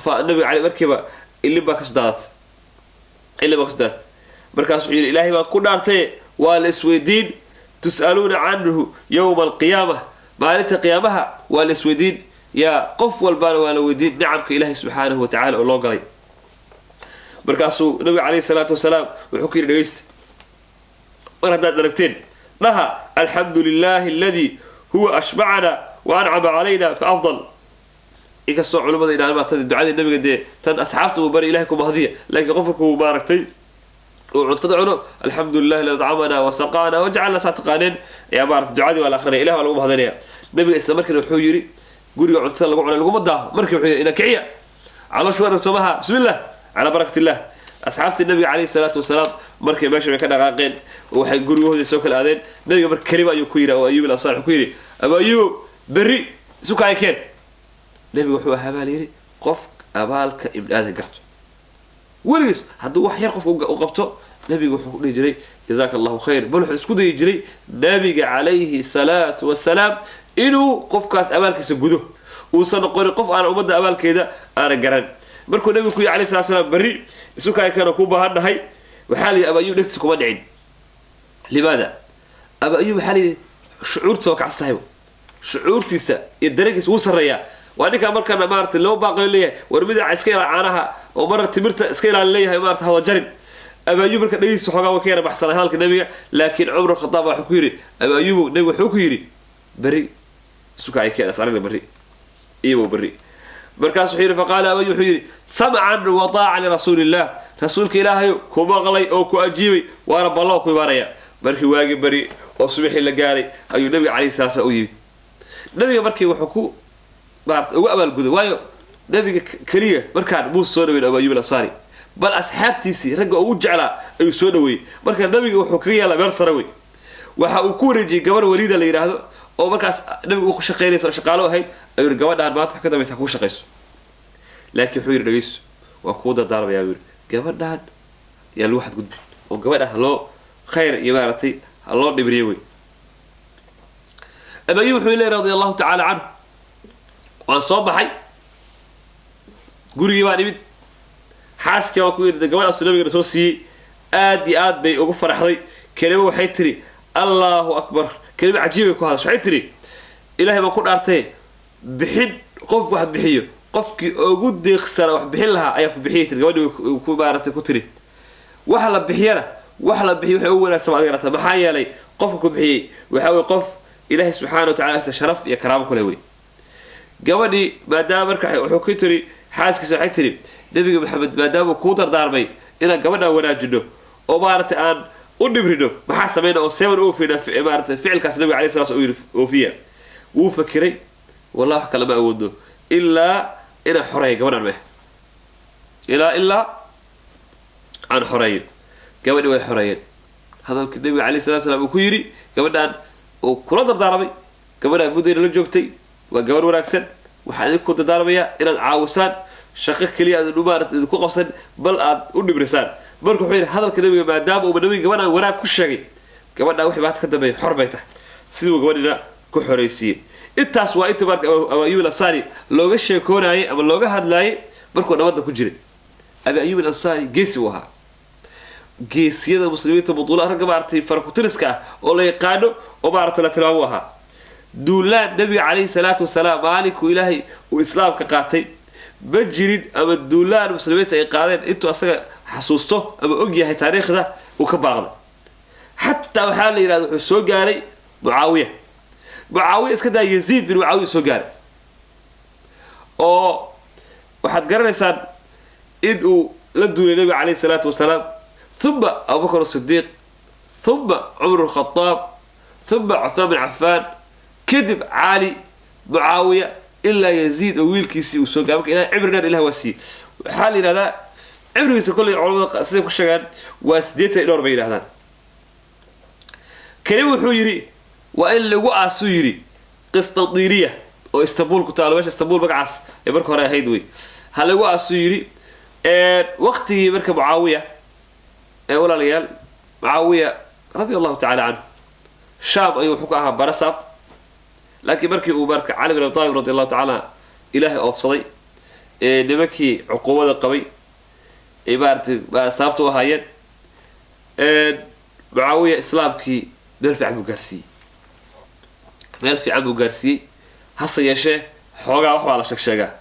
النبي عليه مركبة اللي باكسدات مركز عير إلهي ما كنا ارتي والاسودين تسألون عنه يوم القيامة مالت قيامها والاسودين يا قف والبان ولا ودين نعمك إلهي سبحانه وتعالى الله قلي بركاسو النبي عليه الصلاة والسلام وحكي لنجست وأنا درجتين لها الحمد لله الذي هو أشبعنا وأنعم علينا فأفضل إيكسو علماء إلى ما الدعاء النبي قد تن أصحابته مبارك إلهكم هذه لكن غفركم مباركتين وتدعونه الحمد لله الذي أطعمنا وسقانا وجعلنا صادقين يا بارك الدعاء ولا آخرين إله ولا قوم هذين النبي الإسلام مركب الحجري قولي عنتنا لقوا على القوم ده مركب إلى كعية على شو أنا سماها بسم الله على بركة الله أصحاب النبي عليه الصلاة والسلام مركب ماشي مكان غاقين وحيقولوا هذي سوق الأذان النبي مركب كلمة أيوكيرة أو أيوب الأنصار حكيري أبو أيوب بري سوق عيكين النبي وحوها باليري قف أبالك ابن آذن قرته وليس هذا واحد يرقف وقبته نبي وحو يجري جزاك الله خير بلح اسكو يجري نبي عليه الصلاة والسلام إنه قف كاس أبالك سجده وصنقر قف أنا أبدا أبالك كذا أنا قرن مركو نبي كوي عليه الصلاة والسلام بري سوق كان كوبا هذا هاي وحالي أبا أيوب نفسه كمان عين لماذا أبا أيوب حالي شعور توقع استهيو شعور تيسا الدرجة وصل ريا وأنا كان مركنا مارت اللي هو باقي ليه ورميدا عسكير عنها ومرة تمرت اسكير عليها مارت هو جرب أبا أيوب مركنا نبي سحقا وكيرا بحصل هالك النبي لكن عمر الخطاب حكيري أبا أيوب نبي حكيري بري سكاي كيرا صارنا بري إيوه بري بركاس حيري فقال أبا أيوب حيري سمعا وطاعا لرسول الله رسولك إلهي كما غلي أو كأجيبي ورب الله كباريا بركي واجب بري وصبح اللي قالي أيو النبي عليه الصلاة والسلام نبي بركي وحكو بارت وقبل الجذور وايو نبي كليه بركان مو صونوي أبا أيوب الأنصاري بل أصحاب تيسي رجعوا وجعلا أيو صونوي بركان نبي وحكيه لا بيرصروي وحكورجي قبل وليد اللي يراهدو أو بركاس نبي وخش قيليس وشقالو هيد أيو الجواد عن ما تحكي ده بيسحقوش قيس لكن حوير رئيس وقودة ضرب يا وير قبل ده يا الواحد قد وقبل ده هلو خير يبارتي الله نبريوي أبا أيوب حويلي رضي الله تعالى عنه وأن صباحي قولي ما نبت حاسك يا وكوير ده قبل أصل نبي رسوسي آد بي وقف فرحضي كلمة وحيتري الله أكبر كلمة عجيبة كهذا شو حيتري إلهي ما كون أرتي بحين قف واحد بحيه قفك أجود يخسر واحد بحلها أيك بحيت الجواد وكون بارتي كتري وحلا بحيرة وحلا بحيه أول سمع غيرته ما حيا لي قفك بحيه وحاول قف إلهي سبحانه وتعالى شرف يا كرامك ولوي قبلي ما دام مركح وحكيتري حاسك سحيتري نبي محمد ما دام كوتر دارمي إلى قبلنا وراجنه وبارت أن ونبرده ما حسبنا أو سيمن أوفينا في إمارة فعل كاس النبي عليه الصلاة والسلام أوفيا وفكري والله حكى لما أوده إلا إلى حرية قبلنا به إلا عن حرية قبلنا وين حرية هذا النبي عليه الصلاة والسلام وكيري قبلنا وكل دارمي قبلنا مدير للجوكتي وقبل وراكسن وحنا كنت دارمية إلى عاوسان شقق كلي هذا النمار كوقفسن بل ونبرسان بركو حين هذا الكلام ما دام وبنوي قبلنا وراك كل شيء قبلنا وحي بعد كده حربيته سيدو قبلنا كحريسي التاس وأنت برك أو أيوب الأنصاري لو جش يكون هاي أما لو جه هدلاي بركو نبض كجري أبي أيوب الأنصاري جيسي وها جيسي هذا المسلمين تبطلوا أرجع بعرتي فرقوا ترسكا ولا يقانو وبعرت لا تلاوها دولان النبي عليه الصلاة والسلام مالك وإلهي وإسلام كقاتي بجرين أما الدولان المسلمين تقالين أنتوا أصلا حسوسته أما أجي هاي تاريخ ذا وكباغنا حتى محل يراد سوقاري معاوية اسكدا يزيد بن معاوية سوقاري أو وحد قرر إنسان إنه لدوا للنبي عليه الصلاة والسلام ثم أبو بكر الصديق ثم عمر الخطاب ثم عثمان بن عفان كذب عالي معاوية إلا يزيد ويل كيسي وسوق أبوك إلى عبرنا إلى وسي حالي هذا عبر كيسي كل علماء سيد كشجان وسديته إلى 40 هذا كلمة حجري وإلا وقع سيري قسطنطينية وإسطنبول كنت على وش إسطنبول بقعس يبرك وراء هيدوي هلا وقع سيري وقتي يبرك معاوية ولا ليال معاوية رضي الله تعالى عنه شاب أيوه حكاها برساب لكن بركي وبرك علي بن أبي طالب رضي الله تعالى إلهي أوصلي نمكي عقوبة القوي عبارة صابته وهايين معاوية إسلامكي ملفي عمو قارسي هسا يشي xoogaa wax baa la sheegaa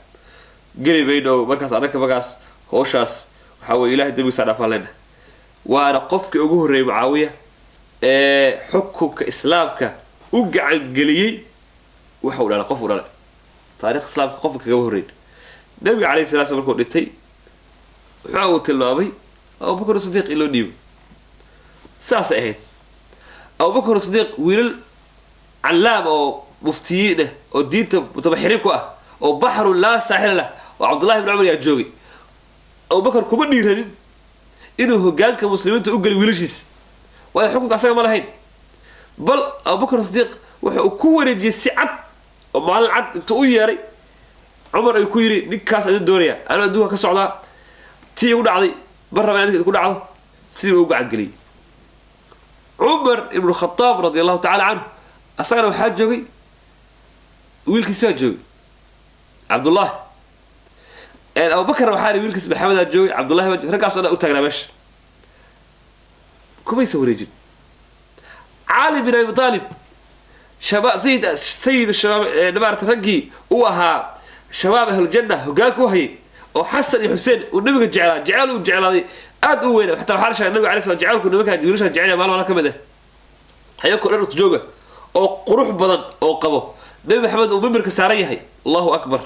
geli bayno markaas anaka magaas howshaas waxa weeye ilaahay dambigiisa dhaafaan leenahay waana qofkii ugu horreeyay Mucaawiya ee xukunka islaamka u gacan geliyay waxa uu dhalay qof u dhalay taariikh islaamka qofka kaga horreeyay nabiga calayhi salaatu markuu dhintay waxa uu tilmaamay Abu Bakr Siddiq ilo dhiibo saas ahayd Abu Bakr Siddiq wiilal علام أو مفتيين أو دين متبحرين أو بحر لا ساحل له وعبد الله بن عمر يجوي أو بكر كمان نيرين إنه هجان كمسلمين تأجل ويلشيس ويحكم عساكر ملاهين بل أبو بكر الصديق وكون يجي سعد ومع العد تقويري عمر يكويري نكاس الدنيا أنا أدوها كسعودة تي يقول عضي برا ما عندك تقول عض سيدي وقع عقلي عمر بن الخطاب رضي الله تعالى عنه أصغر وحاج جوي ويلكس جوي عبد الله أبو بكر وحاري ويلكس محمد جوي عبد الله رجع صلاة أتاجنا باش كم يسوي رجل علي بن أبي طالب شباب سيد الشباب نبارة رجي وها شباب أهل الجنة وقاك وهي وحسن حسين والنبي جعله هذه أدوين حتى حارش النبي عليه الصلاة والسلام جعله النبي كان يقولش جعله مال ولا كم ده هيكون أرض جوجا أو قروح بدن أو قبو نبي محمد ومنبر كسارية هي الله أكبر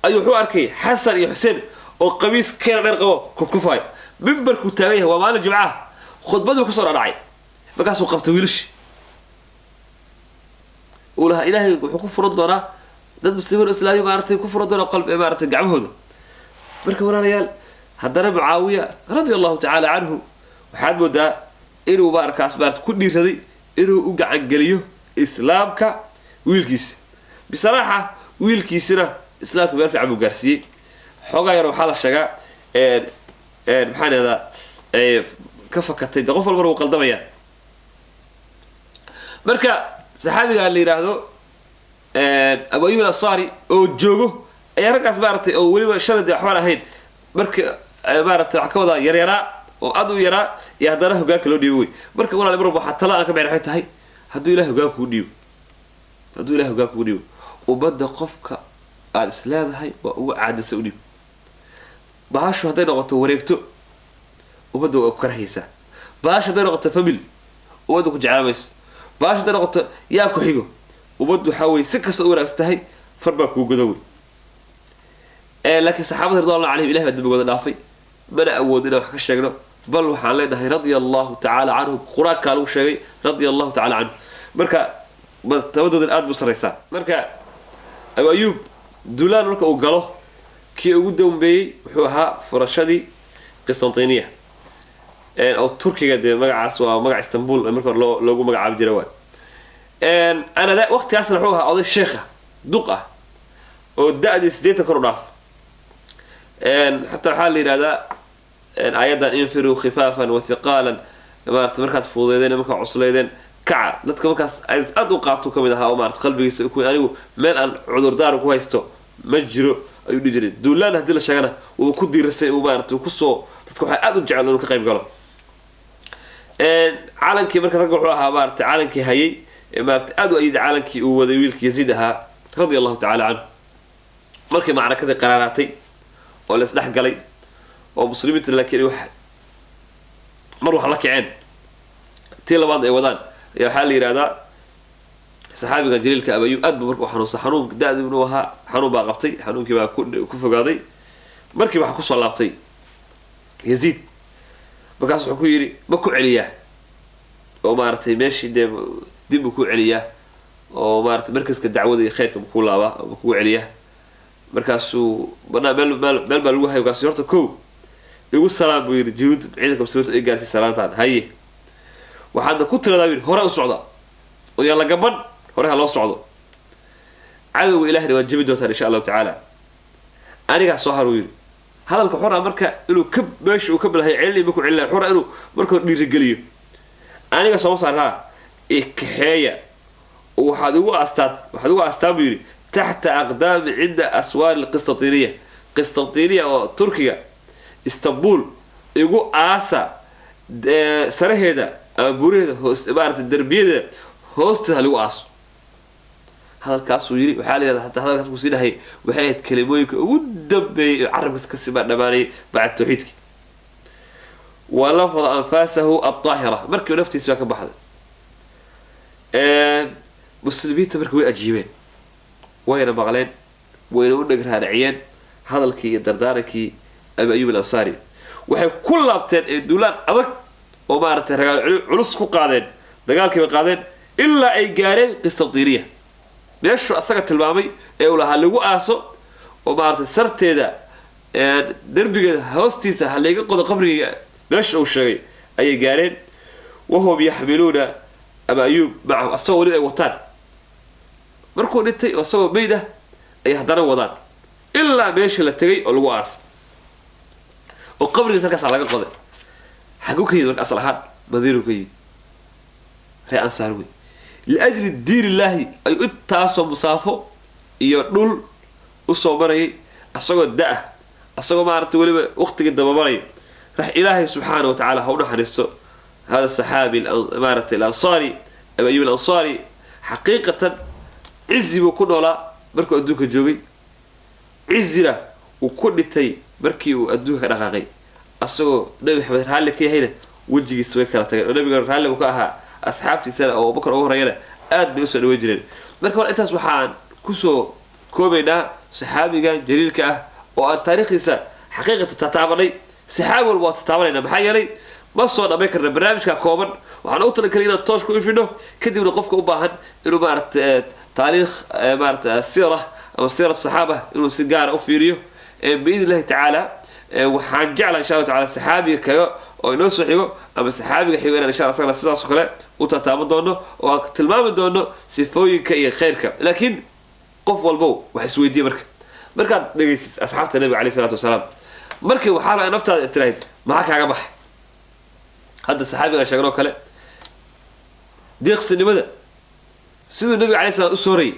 أيوة حو أركي حسن حسين أو قميص كان غير قبو كفاي منبر كتاريه ومال جمعه خد بدو كسر راعي بقاس وقفت ويلش ولها إلهي وحكم فرض وراء ضد مسلمين الإسلامي ما أرتي كفر وراء قلب ما أرتي قعمه هذا بركة ولا ريال هذا معاوية رضي الله تعالى عنه وحد مدة إنه بارك أسبارت كل هذي إنه وقع قليه إسلامك ويلكيس بصراحة ويلكيسنا إسلامك بيرفع أبو جارسي حاجة يروح على الشجاع محن هذا كفكتي دغفل مرة وقلدم يعني مركا صحابي قال لي راهدو أبو أيوب الأنصاري أو جوجو أي ركز بارتي أو ولي شدد أحوال هين مركا بارتي عكوضة يرى وأدو يرى يهدره جاك لو ديوي مركا ولا لبرو حتى لا أنا كمان حتى هاي هدو إله جاك وديو هدو إله جاك وديو وبدأ قفك الإسلام هاي وعاد سعودي بعشوا هذين وقت وريكتو وبدأ كرهيسة باش هذين وقت فمل وبدأ كجعل بس باش هذين وقت ياكو حيجو وبدو حاول سكة صورة استهي فربك وجدوي لكن صحابة رضي الله عليهم إله بدل بجود العافية بدأ أودنا وحكى الشجرة بل وحالنا رضي الله تعالى عنه قرآن قالوا شيء رضي الله تعالى عنه مركا تودد الآن بصريسان مركا أبو أيوب دولان مركا وقاله كي أودهم بي وحوها فرشدي قسطنطينية أو تركيا دي مجاعس ومجاع اسطنبول مركا لوجو مجاع عبد الجواد أنا ذا وقت أصلا حوها قضي الشيخة دقة والدقة دي سديتها كرناف حتى الحال هذا أيضا انفروا خفافا وثقالا مركات فوضيدين مركات عصليدين كع dadka markaas ay aad u qaato kamid aha oo maarta qalbigiisa ku anigu meel aan cudur daar ku haysto ma jiro ayuu dhijray duulaan hadii la sheegana uu ku diirsay uu maarta ku soo dadku waxay aad u jecel inuu ka qayb galo calankii marka rag wuxuu ahaa maarta calankii hayay maarta aad u ayid calankii uu waday wiilkii Yaziid ahaa radiyallahu ta'ala anhu markii macrakada qaraaraatay oo la isdhex galay oo muslimiinta laakiin wax mar wax la kiceen tii labaad ay wadaan يا حالي رادا صحابي كان جليل كأبي أيوب أدب مركب حنون داد منوها حنون باقبتي حنون كبا كفقاضي مركب حكو صلابتي يزيد بقاس حكو يري بكو علياه ومارتي ماشي دي بكو علياه ومارتي مركز كدعوة خيركم بكو لابا بكو علياه مركزو بنا بل بلوها يقاس يورتا كو يقول السلام بيري جيود عيدكم سلوتو إيقالتي سلامتان هاي waxaad ku tiradaabin hore u socda oo yalla gaban hore loo socdo cadow ilaahay waa jabi doonta insha Allah ta'ala aniga soo haruuyin hadalka xora marka inuu ka meesha uu ka bilahay cilmi ku cilay xora inuu marka dhiirigeliyo aniga soo saaraa ikheeya waxaad ugu aastaab yiri tahta aqdam inda aswar القسطنطينية oo Turkiga Istanbul igu aasa saraheeda buurida hoos ibaarta darbiyada hoosta lagu aaso هذا الكاس ويري وحالي حتى هذا الكاس وسيله هي وحيد كلمويك ودب عرب كسب دماني بعد توحيدك ولفظ أنفاسه الطاهرة مركب نفتي سواك بحث مسلمين تمركوا أجيبين وين مغلين وين ونقر هالعيان هذا الكي درداركي أبي أيوب الأنصاري وحي كل لابتين الدولان أذك ومارت علوس كو قادين دقال كي قادين إلا أي قارين قسطنطينية ليش أصدق التلمامي أولا هاللقو آسو ومارت سرتي دا دربي هوستيسا هاللقو قد قبري ليش أو شيء أي قارين وهم يحملون أبا أيوب معه أصوه لي وطان مركو نتي وأصوه بيده أي هدانا وضان إلا ماشي لتجي أو الواس وقبل يسرقس على القضاء حقوق يدرك أصلها مديره كيد رأي أنصاروي لأجل الدين الله أي أتاسو مصافو يقول أصوبري أصوغ الداء أصوغ ما عرفت ولي وقت قد بمري رح إلهي سبحانه وتعالى هو نحرسته هذا الصحابي الأمارة الأنصاري أبي أيوب الأنصاري حقيقة عزي وكل ولا مركو أدوك الجوي عزي له وكل تي مركي وأدوك دقاقي أصوغ نبي محمد هالي كي هيدا وجهي سوي كلا تغير ونبي قال هالي وكاها أصحابتي سنة أو بكر أو رجالة آد بيوصل وجرين مركو أنت سبحان كسو كومينا صحابي كان جليل كأه والتاريخ يسا حقيقة تتعاملي صحابي والوقت تتعاملي بحاجة ما صورنا بكر برنامج ككومن وعن أوتر كلينا التوش كوي فينه كده بنقفك أباهن إنه مارت تاريخ مارت السيرة أو سيرة الصحابة إنه سجار أو فيريو بإذن الله تعالى وحنجعل إن شاء الله تعالى الصحابي كيو أو نصحيه أما الصحابي حيوان إن شاء الله صار السيرة سكلا وتتعامل دونه وتلمام دونه سيفوي كي خيرك لكن قف والبو وحسوي دي مركب نجيس أصحاب النبي عليه الصلاة والسلام مركب وحالة نفتح الترايد معك يا جماعة هذا الصحابي شغله كله ديق سن ماذا سيد النبي عليه الصلاة والسلام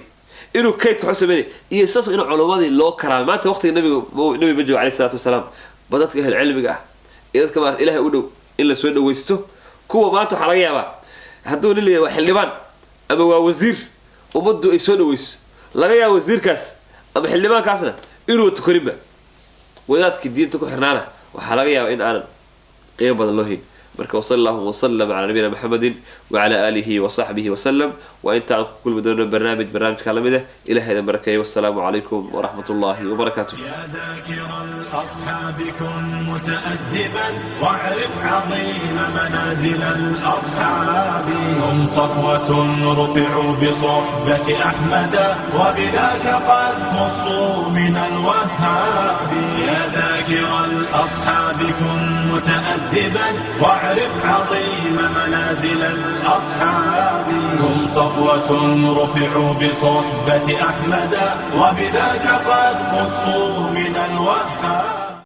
إنه كيت حسبني يساس إنه علماء لو كرامات وقت النبي بيجوا عليه الصلاة والسلام بدأت كه العلم جاه إذا كمان إله يقولوا إلا سوينا ويستو كوا ماتوا حلاقيا بقى هدول اللي وحلبان أما وزير ومدوا يسوينا ويس لقيا وزير كاس أما حلبان كاسنا إنه تكريمه وذات كدين تكو حرنانا وحلاقيا إن أنا قيام الله بركة وصلى الله وسلم على نبينا محمد وعلى آله وصحبه وسلم وإنت كل بدون برنامج كلامه إلى هذا بركة والسلام عليكم ورحمة الله وبركاته. يا ذاكر الأصحاب كن متأدبا واعرف عظيم منازل الأصحاب هم صفوة رفعوا بصحبة أحمد وبذاك قد خصوا من الوهاب. يا ذاكر الأصحاب كن متأدبا واعرف عظيم منازل الأصحاب هم صفوة رفعوا بصحبة أحمد وبذاك قد خصوا من الوهاب.